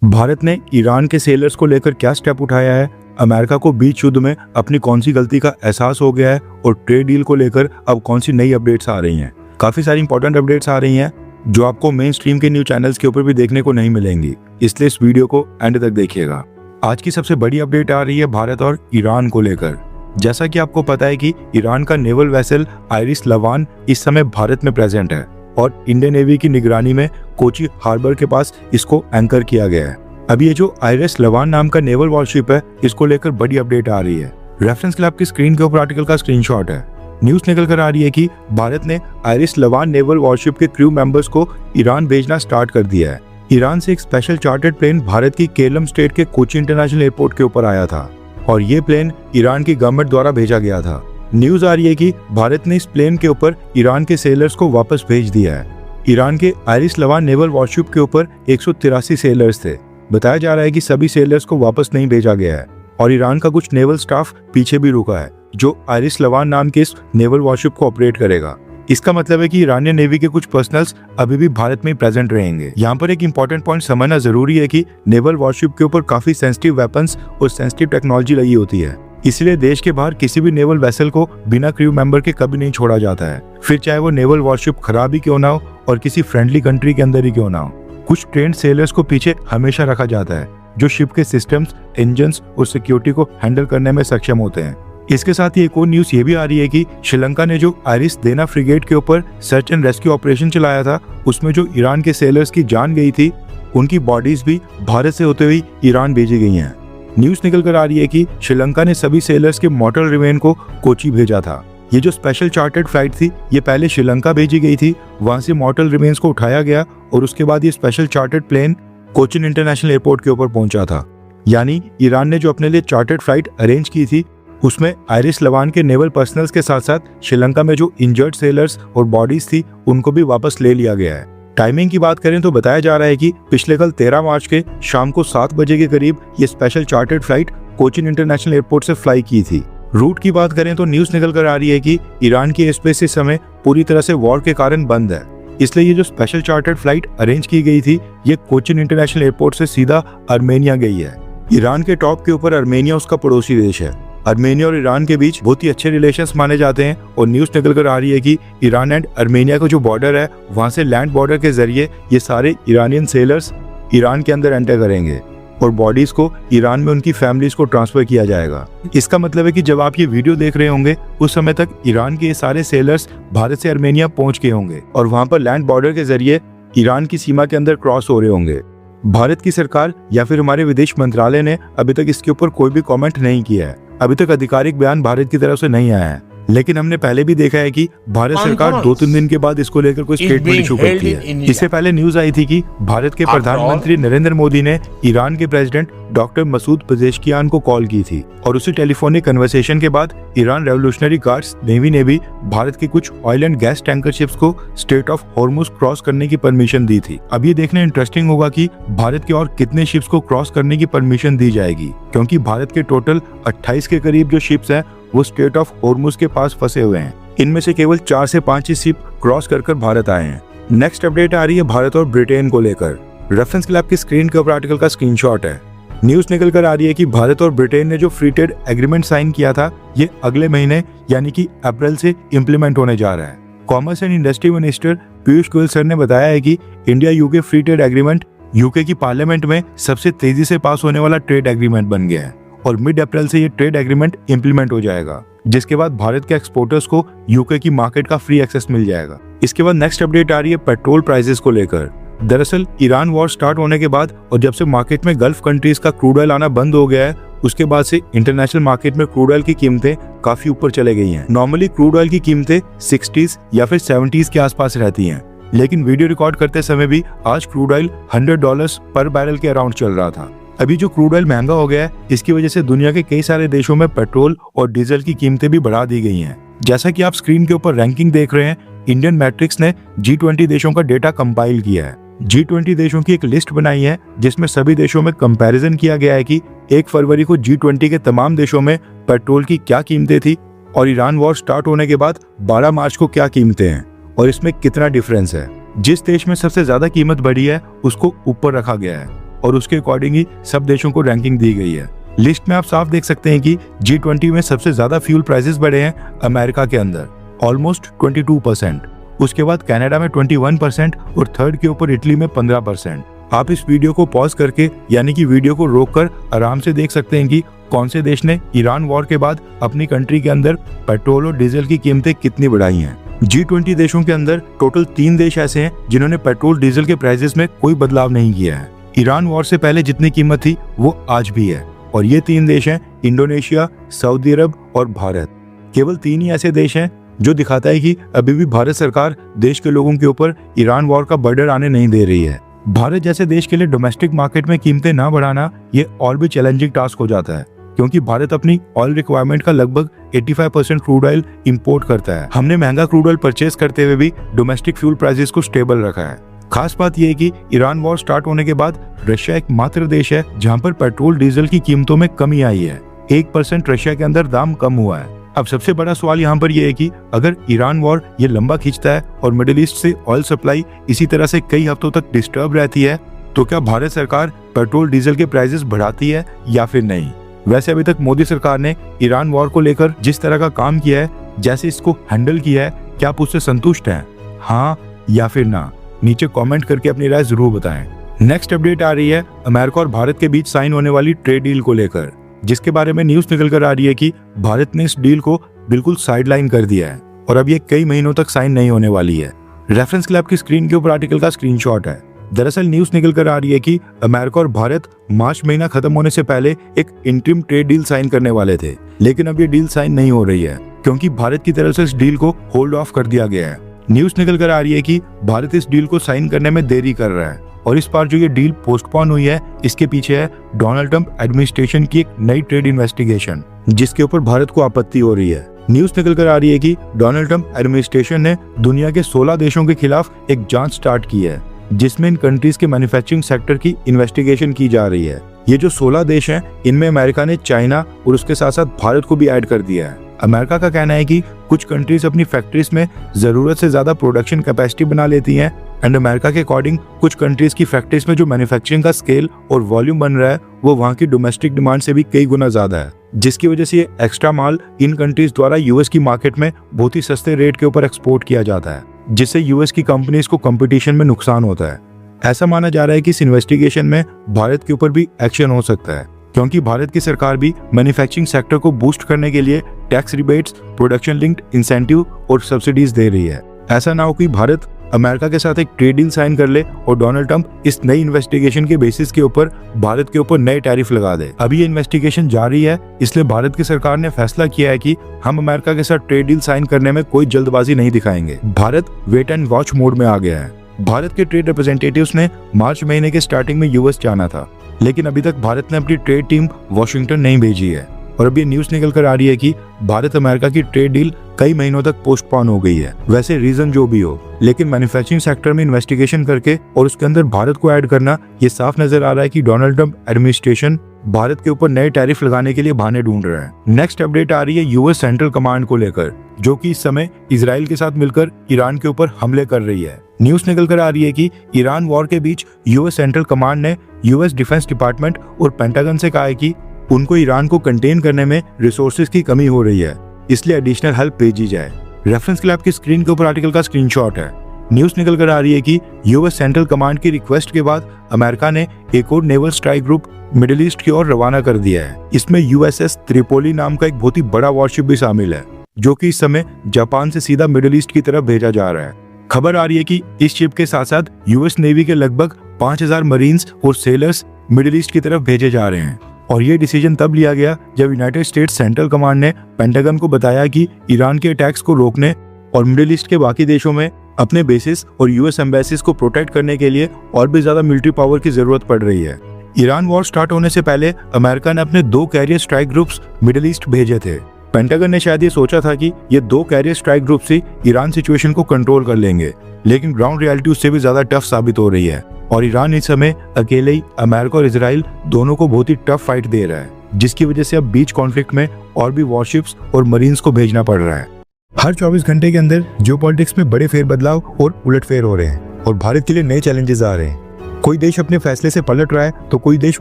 भारत ने ईरान के सेलर्स को लेकर क्या स्टेप उठाया है, अमेरिका को बीच युद्ध में अपनी कौन सी गलती का एहसास हो गया है और ट्रेड डील को लेकर अब कौन सी नई अपडेट्स आ रही हैं। काफी सारी इंपॉर्टेंट अपडेट्स आ रही हैं जो आपको मेन स्ट्रीम के न्यूज चैनल्स के ऊपर भी देखने को नहीं मिलेंगी, इसलिए इस वीडियो को एंड तक देखिएगा। आज की सबसे बड़ी अपडेट आ रही है भारत और ईरान को लेकर। जैसा कि आपको पता है कि ईरान का नेवल वेसल आइरिस लवान इस समय भारत में प्रेजेंट है और इंडियन नेवी की निगरानी में कोची हार्बर के पास इसको एंकर किया गया है। अब ये जो आइरिस लवान नाम का नेवल वॉरशिप है, इसको लेकर बड़ी अपडेट आ रही है। रेफरेंस के लिए आपकी स्क्रीन के ऊपर आर्टिकल का स्क्रीनशॉट है। न्यूज निकल कर आ रही है कि भारत ने आइरिस लवान नेवल वॉरशिप के क्रू मेंबर्स को ईरान भेजना स्टार्ट कर दिया है। ईरान से एक स्पेशल चार्टर्ड प्लेन भारत की केलम स्टेट के कोची इंटरनेशनल एयरपोर्ट के ऊपर आया था और ये प्लेन ईरान की गवर्नमेंट द्वारा भेजा गया था। न्यूज आ रही है कि भारत ने इस प्लेन के ऊपर ईरान के सेलर्स को वापस भेज दिया है। ईरान के आइरिस लवान नेवल वॉरशिप के ऊपर 183 सेलर्स थे। बताया जा रहा है कि सभी सेलर्स को वापस नहीं भेजा गया है और ईरान का कुछ नेवल स्टाफ पीछे भी रुका है जो आइरिस लवान नाम के इस नेवल वॉरशिप को ऑपरेट करेगा। इसका मतलब है कि ईरानियन नेवी के कुछ पर्सनल्स अभी भी भारत में प्रेजेंट रहेंगे। यहाँ पर एक इंपॉर्टेंट पॉइंट समझना जरूरी है कि नेवल वॉरशिप के ऊपर काफी सेंसिटिव वेपन्स और सेंसिटिव टेक्नोलॉजी लगी होती है, इसलिए देश के बाहर किसी भी नेवल वेसल को बिना क्रू मेंबर के कभी नहीं छोड़ा जाता है, फिर चाहे वो नेवल वॉरशिप खराब ही क्यों ना हो और किसी फ्रेंडली कंट्री के अंदर ही क्यों ना हो। कुछ ट्रेंड सेलर्स को पीछे हमेशा रखा जाता है जो शिप के सिस्टम्स, इंजन्स और सिक्योरिटी को हैंडल करने में सक्षम होते हैं। इसके साथ ही एक और न्यूज ये भी आ रही है कि श्रीलंका ने जो आइरिस देना फ्रिगेट के ऊपर सर्च एंड रेस्क्यू ऑपरेशन चलाया था, उसमें जो ईरान के सेलर्स की जान गई थी, उनकी बॉडीज भी भारत से होते हुए ईरान भेजी गई हैं। न्यूज निकल कर आ रही है कि श्रीलंका ने सभी सेलर्स के मॉर्टल रिमेन को कोची भेजा था। ये जो स्पेशल चार्टर्ड फ्लाइट थी, ये पहले श्रीलंका भेजी गई थी, वहां से मॉर्टल रिमेन्स को उठाया गया और उसके बाद ये special chartered plane Cochin International Airport के ऊपर पहुंचा था। यानी ईरान ने जो अपने लिए चार्टर्ड फ्लाइट अरेंज की थी, उसमें आइरिस लवान के नेवल पर्सनल्स के साथ साथ श्रीलंका में जो इंजर्ड सेलर्स और बॉडीज थी, उनको भी वापस ले लिया गया है। टाइमिंग की बात करें तो बताया जा रहा है कि पिछले कल 13 मार्च के शाम को 7 बजे के करीब ये special chartered flight Cochin International airport से फ्लाई की थी। रूट की बात करें तो न्यूज निकल कर आ रही है कि ईरान की एयर स्पेस इस समय पूरी तरह से वॉर के कारण बंद है, इसलिए ये जो स्पेशल चार्टर्ड फ्लाइट अरेंज की गई थी, ये कोचिन इंटरनेशनल एयरपोर्ट से सीधा आर्मेनिया गई है। ईरान के टॉप के ऊपर आर्मेनिया उसका पड़ोसी देश है। आर्मेनिया और ईरान के बीच बहुत ही अच्छे रिलेशंस माने जाते हैं और न्यूज निकल कर आ रही है कि ईरान एंड आर्मेनिया का जो बॉर्डर है, वहां से लैंड बॉर्डर के जरिए ये सारे ईरानियन सेलर्स ईरान के अंदर एंटर करेंगे और बॉडीज को ईरान में उनकी फैमिलीज को ट्रांसफर किया जाएगा। इसका मतलब है कि जब आप ये वीडियो देख रहे होंगे, उस समय तक ईरान के ये सारे सेलर्स भारत से आर्मेनिया पहुंच गए होंगे और वहां पर लैंड बॉर्डर के जरिए ईरान की सीमा के अंदर क्रॉस हो रहे होंगे। भारत की सरकार या फिर हमारे विदेश मंत्रालय ने अभी तक इसके ऊपर कोई भी कॉमेंट नहीं किया है। अभी तक आधिकारिक बयान भारत की तरफ से नहीं आया है, लेकिन हमने पहले भी देखा है कि भारत सरकार 2-3 दिन के बाद इसको लेकर कोई स्टेटमेंट इशू करती है। इससे पहले न्यूज आई थी कि भारत के प्रधानमंत्री नरेंद्र मोदी ने ईरान के प्रेसिडेंट डॉक्टर मसूद पेजेश्कियान को कॉल की थी और उसी टेलीफोनिक कन्वर्सेशन के बाद ईरान रेवोल्यूशनरी गार्ड्स नेवी ने भी भारत के कुछ oil and gas tanker ships को स्ट्रेट ऑफ हॉर्मुज क्रॉस करने की परमिशन दी थी। अब ये देखना इंटरेस्टिंग होगा कि भारत के और कितने शिप्स को क्रॉस करने की परमिशन दी जाएगी, क्योंकि भारत के टोटल 28 के करीब जो शिप्स हैं वो स्ट्रेट ऑफ हॉर्मुज के पास फंसे हुए हैं। इनमें से केवल 4 से 5 ही शिप क्रॉस कर भारत आए हैं। नेक्स्ट अपडेट आ रही है भारत और ब्रिटेन को लेकर। रेफरेंस के लिए आपकी स्क्रीन के ऊपर आर्टिकल का स्क्रीनशॉट है। न्यूज निकल कर आ रही है कि भारत और ब्रिटेन ने जो फ्री ट्रेड एग्रीमेंट साइन किया था, ये अगले महीने यानी कि अप्रैल से इम्प्लीमेंट होने जा रहा है। Commerce and industry minister Piyush Goyal sir ने बताया है कि India UK free trade agreement UK की पार्लियामेंट में सबसे तेजी से पास होने वाला ट्रेड एग्रीमेंट बन गया है और मिड अप्रैल से ये ट्रेड एग्रीमेंट इम्प्लीमेंट हो जाएगा, जिसके बाद भारत के एक्सपोर्टर्स को यूके की मार्केट का फ्री एक्सेस मिल जाएगा। इसके बाद नेक्स्ट अपडेट आ रही है पेट्रोल प्राइसेस को लेकर। दरअसल ईरान वॉर स्टार्ट होने के बाद और जब से मार्केट में गल्फ कंट्रीज का क्रूड ऑयल आना बंद हो गया है, उसके बाद से इंटरनेशनल मार्केट में क्रूड ऑयल की कीमतें काफी ऊपर चले गई हैं। नॉर्मली क्रूड ऑयल की कीमतें 60s या फिर 70s के आसपास रहती हैं, लेकिन वीडियो रिकॉर्ड करते समय भी आज क्रूड ऑयल $100 पर बैरल के अराउंड चल रहा था। अभी जो क्रूड ऑयल महंगा हो गया है, इसकी वजह से दुनिया के कई सारे देशों में पेट्रोल और डीजल की कीमतें भी बढ़ा दी गई हैं। जैसा कि आप स्क्रीन के ऊपर रैंकिंग देख रहे हैं, इंडियन मैट्रिक्स ने G20 देशों का डेटा कंपाइल किया है। G20 देशों की एक लिस्ट बनाई है जिसमें सभी देशों में कंपैरिजन किया गया है कि 1 फरवरी को G20 के तमाम देशों में पेट्रोल की क्या कीमतें थी और ईरान वॉर स्टार्ट होने के बाद 12 मार्च को क्या कीमतें हैं और इसमें कितना डिफरेंस है। जिस देश में सबसे ज्यादा कीमत बढ़ी है उसको ऊपर रखा गया है। और उसके अकॉर्डिंग ही सब देशों को रैंकिंग दी गई है। लिस्ट में आप साफ देख सकते हैं कि G20 में सबसे ज्यादा फ्यूल प्राइसेस बढ़े हैं अमेरिका के अंदर, ऑलमोस्ट 22%। उसके बाद कनाडा में 21% और थर्ड के ऊपर इटली में 15%। आप इस वीडियो को पॉज करके यानी कि वीडियो को रोककर आराम से देख सकते हैं कि कौन से देश ने ईरान वॉर के बाद अपनी कंट्री के अंदर पेट्रोल और डीजल की कीमतें कितनी बढ़ाई हैं। G20 देशों के अंदर टोटल 3 देश ऐसे हैं जिन्होंने पेट्रोल डीजल के प्राइसेस में कोई बदलाव नहीं किया है। ईरान वॉर से पहले जितनी कीमत थी वो आज भी है, और ये 3 देश हैं इंडोनेशिया, सऊदी अरब और भारत। केवल 3 ही ऐसे देश हैं जो दिखाता है कि अभी भी भारत सरकार देश के लोगों के ऊपर ईरान वॉर का बर्डन आने नहीं दे रही है। भारत जैसे देश के लिए डोमेस्टिक मार्केट में कीमतें ना बढ़ाना ये और भी चैलेंजिंग टास्क हो जाता है, क्योंकि भारत अपनी ऑयल रिक्वायरमेंट का लगभग 85% क्रूड ऑयल इंपोर्ट करता है। हमने महंगा क्रूड ऑयल परचेज करते हुए भी डोमेस्टिक फ्यूल प्राइसेस को स्टेबल रखा है। खास बात यह है कि ईरान वॉर स्टार्ट होने के बाद रशिया एकमात्र देश है जहां पर पेट्रोल डीजल की कीमतों में कमी आई है। 1% रशिया के अंदर दाम कम हुआ है। अब सबसे बड़ा सवाल यहाँ पर यह है कि अगर ईरान वॉर ये लंबा खींचता है और मिडिल ईस्ट से ऑयल सप्लाई इसी तरह से कई हफ्तों तक डिस्टर्ब रहती है, तो क्या भारत सरकार पेट्रोल डीजल के प्राइसेस बढ़ाती है या फिर नहीं। वैसे अभी तक मोदी सरकार ने ईरान वॉर को लेकर जिस तरह का काम किया है, जैसे इसको हैंडल किया है, क्या आप उससे संतुष्ट हैं? हाँ या फिर ना, नीचे कमेंट करके अपनी राय जरूर बताएं। नेक्स्ट अपडेट आ रही है अमेरिका और भारत के बीच साइन होने वाली ट्रेड डील को लेकर, जिसके बारे में न्यूज निकल कर आ रही है कि भारत ने इस डील को बिल्कुल साइडलाइन कर दिया है और अब ये कई महीनों तक साइन नहीं होने वाली है। रेफरेंस के लिए आपकी स्क्रीन के ऊपर आर्टिकल का स्क्रीनशॉट है। दरअसल न्यूज निकल कर आ रही है कि अमेरिका और भारत मार्च महीना खत्म होने से पहले एक इंटरिम ट्रेड डील साइन करने वाले थे, लेकिन अब ये डील साइन नहीं हो रही है क्योंकि भारत की तरफ से इस डील को होल्ड ऑफ कर दिया गया है। न्यूज निकल कर आ रही है कि भारत इस डील को साइन करने में देरी कर रहा है और इस बार जो ये डील पोस्टपोन हुई है, इसके पीछे है डोनाल्ड ट्रंप एडमिनिस्ट्रेशन की एक नई ट्रेड इन्वेस्टिगेशन, जिसके ऊपर भारत को आपत्ति हो रही है। न्यूज निकल कर आ रही है कि डोनाल्ड ट्रंप एडमिनिस्ट्रेशन ने दुनिया के 16 देशों के खिलाफ एक जांच स्टार्ट की है, जिसमें इन कंट्रीज के मैन्युफैक्चरिंग सेक्टर की इन्वेस्टिगेशन की जा रही है। ये जो 16 देश हैं, इनमें अमेरिका ने चाइना और उसके साथ साथ भारत को भी ऐड कर दिया है। अमेरिका का कहना है कि कुछ कंट्रीज अपनी फैक्ट्रीज में जरूरत से ज्यादा प्रोडक्शन कैपेसिटी बना लेती हैं एंड अमेरिका के अकॉर्डिंग कुछ कंट्रीज की फैक्ट्रीज में जो मैन्युफैक्चरिंग का स्केल और वॉल्यूम बन रहा है वो वहाँ की डोमेस्टिक डिमांड से भी कई गुना ज्यादा है, जिसकी वजह से ये एक्स्ट्रा माल इन कंट्रीज द्वारा यूएस की मार्केट में बहुत ही सस्ते रेट के ऊपर एक्सपोर्ट किया जाता है, जिससे यूएस की कंपनीज को कंपटीशन में नुकसान होता है। ऐसा माना जा रहा है कि इस इन्वेस्टिगेशन में भारत के ऊपर भी एक्शन हो सकता है, क्योंकि भारत की सरकार भी मैन्युफैक्चरिंग सेक्टर को बूस्ट करने के लिए tax rebates, production linked incentive और सब्सिडीज दे रही है। ऐसा ना हो कि भारत अमेरिका के साथ एक ट्रेड डील साइन कर ले और डोनाल्ड ट्रंप इस नई इन्वेस्टिगेशन के बेसिस के ऊपर भारत के ऊपर नए टैरिफ लगा दे। अभी ये इन्वेस्टिगेशन जारी है, इसलिए भारत की सरकार ने फैसला किया है कि हम अमेरिका के साथ ट्रेड डील साइन करने में कोई जल्दबाजी नहीं दिखाएंगे। Bharat wait and watch mode में आ गया है। भारत के ट्रेड रिप्रेजेंटेटिव्स ने मार्च महीने के स्टार्टिंग में यूएस जाना था, लेकिन अभी तक भारत ने अपनी ट्रेड टीम वॉशिंगटन नहीं भेजी है और अभी न्यूज निकल कर आ रही है कि भारत अमेरिका की ट्रेड डील कई महीनों तक पोस्टपोन हो गई है। वैसे रीजन जो भी हो, लेकिन मैन्युफैक्चरिंग सेक्टर में इन्वेस्टिगेशन करके और उसके अंदर भारत को ऐड करना, ये साफ नजर आ रहा है कि डोनाल्ड ट्रंप एडमिनिस्ट्रेशन भारत के ऊपर नए टैरिफ लगाने के लिए बहाने ढूंढ रहा है। नेक्स्ट अपडेट आ रही है यूएस सेंट्रल कमांड को लेकर, जो कि इस समय इजराइल के साथ मिलकर ईरान के ऊपर हमले कर रही है। न्यूज निकल कर आ रही है कि ईरान वॉर के बीच यूएस सेंट्रल कमांड ने यूएस डिफेंस डिपार्टमेंट और पेंटागन से कहा है कि उनको ईरान को कंटेन करने में रिसोर्सेज की कमी हो रही है, इसलिए एडिशनल हेल्प भेजी जाए। रेफरेंस के लिए आपकी स्क्रीन के ऊपर आर्टिकल का स्क्रीनशॉट है। न्यूज निकल कर आ रही है कि यूएस सेंट्रल कमांड की रिक्वेस्ट के बाद अमेरिका ने एक और naval strike group middle east की ओर रवाना कर दिया है। इसमें यूएसएस त्रिपोली नाम का एक बहुत ही बड़ा वॉरशिप भी शामिल है, जो कि इस समय जापान से सीधा मिडिल ईस्ट की तरफ भेजा जा रहा है। खबर आ रही है कि इस शिप के साथ साथ यूएस नेवी के लगभग 5000 मरीन्स और सेलर्स मिडिल ईस्ट की तरफ भेजे जा रहे हैं। और ये डिसीजन तब लिया गया जब यूनाइटेड स्टेट्स सेंट्रल कमांड ने पेंटागन को बताया कि ईरान के अटैक्स को रोकने और मिडिल ईस्ट के बाकी देशों में अपने बेसिस और यूएस एम्बेसीज को प्रोटेक्ट करने के लिए और भी ज्यादा मिलिट्री पावर की जरूरत पड़ रही है। ईरान वॉर स्टार्ट होने से पहले अमेरिका ने अपने 2 carrier strike groups middle east भेजे थे। पेंटागन ने शायद ये सोचा था कि ये 2 कैरियर स्ट्राइक ग्रुप से ईरान सिचुएशन को कंट्रोल कर लेंगे, लेकिन ग्राउंड रियलिटी उससे भी ज्यादा टफ साबित हो रही है और ईरान इस समय अकेले ही अमेरिका और इजराइल दोनों को बहुत ही टफ फाइट दे रहा है, जिसकी वजह से अब बीच कॉन्फ्लिक्ट में और भी वॉरशिप्स और मरीन्स को भेजना पड़ रहा है। हर 24 घंटे के अंदर जियोपॉलिटिक्स में बड़े फेरबदलाव और उलटफेर हो रहे हैं और भारत के लिए नए चैलेंजेस आ रहे हैं। कोई देश अपने फैसले से पलट रहा है तो कोई देश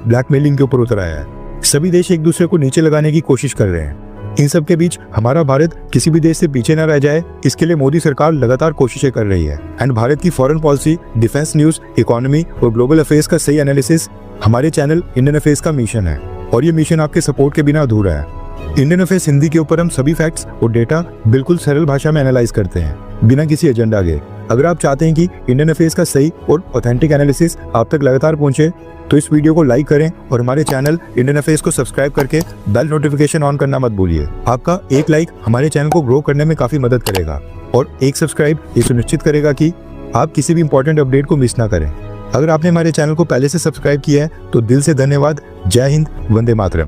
ब्लैकमेलिंग के ऊपर उतर आया है। सभी देश एक दूसरे को नीचे लगाने की कोशिश कर रहे हैं। इन सब के बीच हमारा भारत किसी भी देश से पीछे न रह जाए, इसके लिए मोदी सरकार लगातार कोशिशें कर रही है। एंड भारत की foreign policy, defence news, economy और ग्लोबल अफेयर्स का सही एनालिसिस हमारे चैनल इंडियन अफेयर्स का मिशन है, और ये मिशन आपके सपोर्ट के बिना अधूरा है। इंडियन अफेयर्स हिंदी के ऊपर हम सभी फैक्ट्स और डेटा बिल्कुल सरल भाषा में एनालाइज करते हैं, बिना किसी एजेंडा के। अगर आप चाहते हैं कि इंडियन अफेयर्स का सही और ऑथेंटिक एनालिसिस आप तक लगातार पहुंचे, तो इस वीडियो को लाइक करें और हमारे चैनल इंडियन अफेयर्स को सब्सक्राइब करके बेल नोटिफिकेशन ऑन करना मत भूलिए। आपका एक लाइक हमारे चैनल को ग्रो करने में काफी मदद करेगा, और एक सब्सक्राइब ये सुनिश्चित करेगा कि आप किसी भी इंपॉर्टेंट अपडेट को मिस ना करें। अगर आपने हमारे चैनल को पहले से सब्सक्राइब किया है तो दिल से धन्यवाद। जय हिंद, वंदे मातरम।